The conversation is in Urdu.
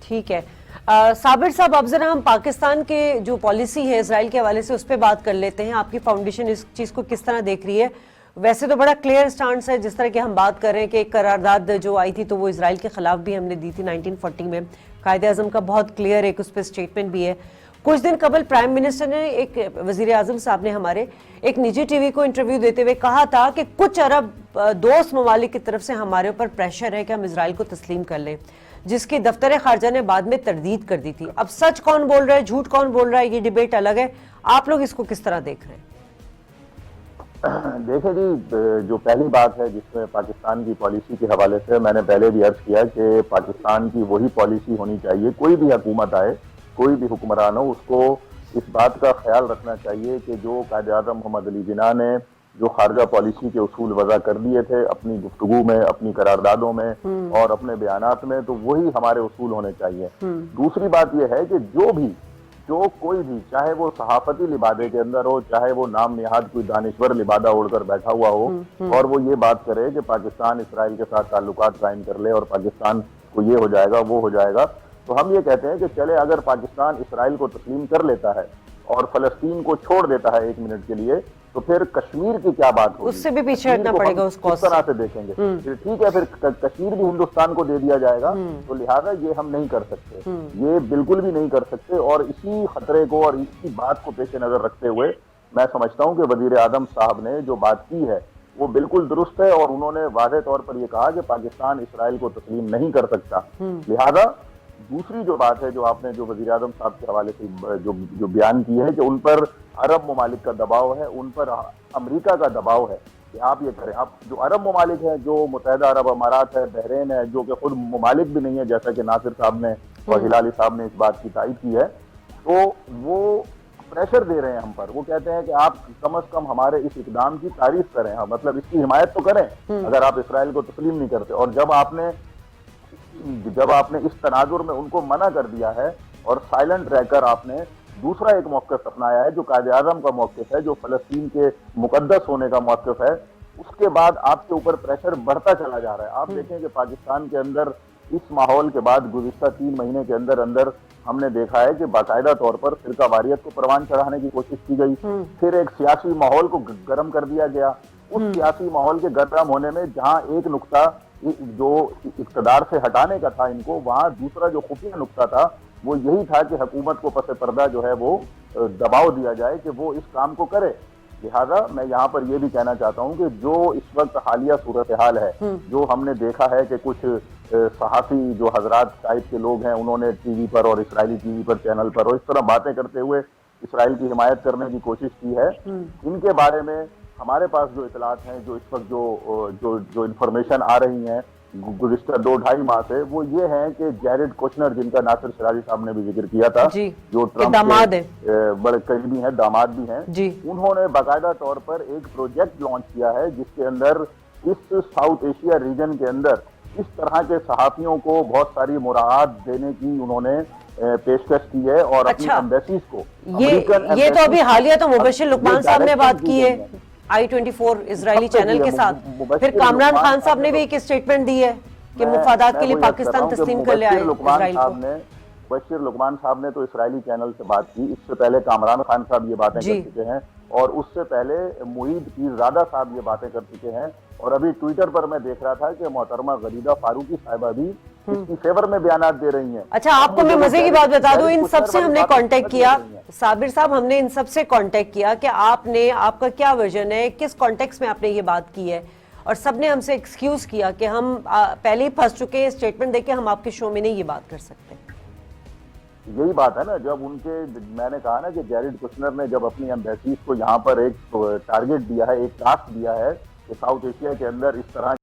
ٹھیک ہے صابر صاحب، اب ذرا ہم پاکستان کے جو پالیسی ہے اسرائیل کے حوالے سے اس پہ بات کر لیتے ہیں. آپ کی فاؤنڈیشن اس چیز کو کس طرح دیکھ رہی ہے؟ ویسے تو بڑا کلیئر سٹانس ہے، جس طرح کہ ہم بات کر رہے ہیں کہ ایک قرارداد جو آئی تھی تو وہ اسرائیل کے خلاف بھی ہم نے دی تھی 1940 میں. قائد اعظم کا بہت کلیئر ایک اس پہ اسٹیٹمنٹ بھی ہے. کچھ دن قبل پرائم منسٹر نے ایک وزیر اعظم صاحب نے ہمارے ایک نجی ٹی وی کو انٹرویو دیتے ہوئے کہا تھا کہ کچھ عرب دوست ممالک کی طرف سے ہمارے اوپر پریشر ہے کہ ہم اسرائیل کو تسلیم کر لیں، جس کی دفتر خارجہ نے بعد میں تردید کر دی تھی. اب سچ کون بول رہا ہے، جھوٹ کون بول رہا ہے، یہ ڈیبیٹ الگ ہے. آپ لوگ اس کو کس طرح دیکھ رہے ہیں؟ دیکھیں جی، جو پہلی بات ہے جس میں پاکستان کی پالیسی کے حوالے سے میں نے پہلے بھی عرض کیا کہ پاکستان کی وہی پالیسی ہونی چاہیے. کوئی بھی حکومت آئے، کوئی بھی حکمران ہو، اس کو اس بات کا خیال رکھنا چاہیے کہ جو قائد اعظم محمد علی جناح نے جو خارجہ پالیسی کے اصول وضع کر دیے تھے اپنی گفتگو میں، اپنی قراردادوں میں اور اپنے بیانات میں، تو وہی ہمارے اصول ہونے چاہیے. دوسری بات یہ ہے کہ جو کوئی بھی، چاہے وہ صحافتی لبادے کے اندر ہو، چاہے وہ نام نہاد کوئی دانشور لبادہ اوڑھ کر بیٹھا ہوا ہو اور وہ یہ بات کرے کہ پاکستان اسرائیل کے ساتھ تعلقات قائم کر لے اور پاکستان کو یہ ہو جائے گا وہ ہو جائے گا، تو ہم یہ کہتے ہیں کہ چلے اگر پاکستان اسرائیل کو تسلیم کر لیتا ہے اور فلسطین کو چھوڑ دیتا ہے 1 منٹ کے لیے، تو پھر کشمیر کی کیا بات ہوگی؟ اس سے بھی پیچھے ہٹنا پڑے گا. اس کو اس طرح سے دیکھیں گے پھر ٹھیک ہے، پھر کشمیر بھی ہندوستان کو دے دیا جائے گا. تو لہٰذا یہ ہم نہیں کر سکتے، یہ بالکل بھی نہیں کر سکتے. اور اسی خطرے کو اور اسی بات کو پیش نظر رکھتے ہوئے میں سمجھتا ہوں کہ وزیر اعظم صاحب نے جو بات کی ہے وہ بالکل درست ہے، اور انہوں نے واضح طور پر یہ کہا کہ پاکستان اسرائیل کو تسلیم نہیں کر سکتا. لہٰذا دوسری جو بات ہے جو آپ نے جو وزیر اعظم صاحب کے حوالے سے جو بیان کی ہے کہ ان پر عرب ممالک کا دباؤ ہے، ان پر امریکہ کا دباؤ ہے کہ آپ یہ کریں. آپ جو عرب ممالک ہیں، جو متحدہ عرب امارات ہے، بحرین ہے، جو کہ خود ممالک بھی نہیں ہے جیسا کہ ناصر صاحب نے اور ہلالی صاحب نے اس بات کی تائید کی ہے، تو وہ پریشر دے رہے ہیں ہم پر. وہ کہتے ہیں کہ آپ کم از کم ہمارے اس اقدام کی تعریف کریں، مطلب اس کی حمایت تو کریں اگر آپ اسرائیل کو تسلیم نہیں کرتے. اور جب آپ نے اس تناظر میں ان کو منع کر دیا ہے اور سائلنٹ رہ کر آپ نے دوسرا ایک موقف اپنایا ہے جو قائد اعظم کا موقف ہے، جو فلسطین کے مقدس ہونے کا موقف ہے، اس کے بعد آپ کے اوپر پریشر بڑھتا چلا جا رہا ہے. آپ دیکھیں کہ پاکستان کے اندر اس ماحول کے بعد گزشتہ 3 مہینے کے اندر ہم نے دیکھا ہے کہ باقاعدہ طور پر فرقہ واریت کو پروان چڑھانے کی کوشش کی گئی. پھر ایک سیاسی ماحول کو گرم کر دیا گیا. اس سیاسی ماحول کے گرم ہونے میں جہاں ایک نقطہ جو اقتدار سے ہٹانے کا تھا ان کو، وہاں دوسرا جو خفیہ نقطہ تھا وہ یہی تھا کہ حکومت کو پس پردہ جو ہے وہ دباؤ دیا جائے کہ وہ اس کام کو کرے. لہٰذا میں یہاں پر یہ بھی کہنا چاہتا ہوں کہ جو اس وقت حالیہ صورتحال ہے، جو ہم نے دیکھا ہے کہ کچھ صحافی جو حضرات ٹائپ کے لوگ ہیں انہوں نے ٹی وی پر اور اسرائیلی ٹی وی پر چینل پر اور اس طرح باتیں کرتے ہوئے اسرائیل کی حمایت کرنے کی کوشش کی ہے، ان کے بارے میں ہمارے پاس جو اطلاعات ہیں، جو اس وقت جو انفارمیشن آ رہی ہیں گزشتہ 2-2.5 ماہ سے، وہ یہ ہیں کہ جیرڈ کوشنر، جن کا ناصر سراجی صاحب نے بھی ذکر کیا تھا، جو ٹرمپ کے بڑے قریبی ہیں، داماد بھی ہیں، انہوں نے باقاعدہ طور پر ایک پروجیکٹ لانچ کیا ہے جس کے اندر اس ساؤتھ ایشیا ریجن کے اندر اس طرح کے صحافیوں کو بہت ساری مراعات دینے کی انہوں نے پیشکش کی ہے اور اپنی ایمبیسیز کو. یہ تو ابھی حالیہ تو مبشر لقمان صاحب نے بات کی ہے I-24 اسرائیلی چینل کے ساتھ. پھر کامران خان صاحب نے بھی ایک اسٹیٹمنٹ دی ہے کہ مفادات کے لیے پاکستان تسلیم کر لے آئے اسرائیل کو. مبشر لقمان صاحب نے تو اسرائیلی چینل سے بات کی، اس سے پہلے کامران خان صاحب یہ باتیں کر چکے ہیں، اور اس سے پہلے معید پیرزادہ صاحب یہ باتیں کر چکے ہیں. اور ابھی ٹویٹر پر میں دیکھ رہا تھا کہ محترمہ غریدہ فاروقی صاحبہ بھی اس کی فیور میں بیانات دے رہی ہیں. اچھا، آپ کو میں مزے کی بات بتا دوں، ان سب سے ہم نے کانٹیکٹ کیا، صابر صاحب، ہم نے ان سب سے کانٹیکٹ کیا کہ آپ کا کیا ورژن ہے، کس کانٹیکس میں آپ نے یہ بات کی ہے، اور سب نے ہم سے ایکسکیوز کیا کہ ہم پہلے ہی پھنس چکے ہیں، اسٹیٹمنٹ دے کے ہم آپ کے شو میں نہیں یہ بات کر سکتے. یہی بات ہے نا، جب ان کے میں نے کہا نا کہ جیرڈ کوشنر نے جب اپنی ایمبیسیز کو یہاں پر ایک ٹارگٹ دیا ہے، ایک ٹاسک دیا ہے کہ ساؤتھ ایشیا کے اندر اس طرح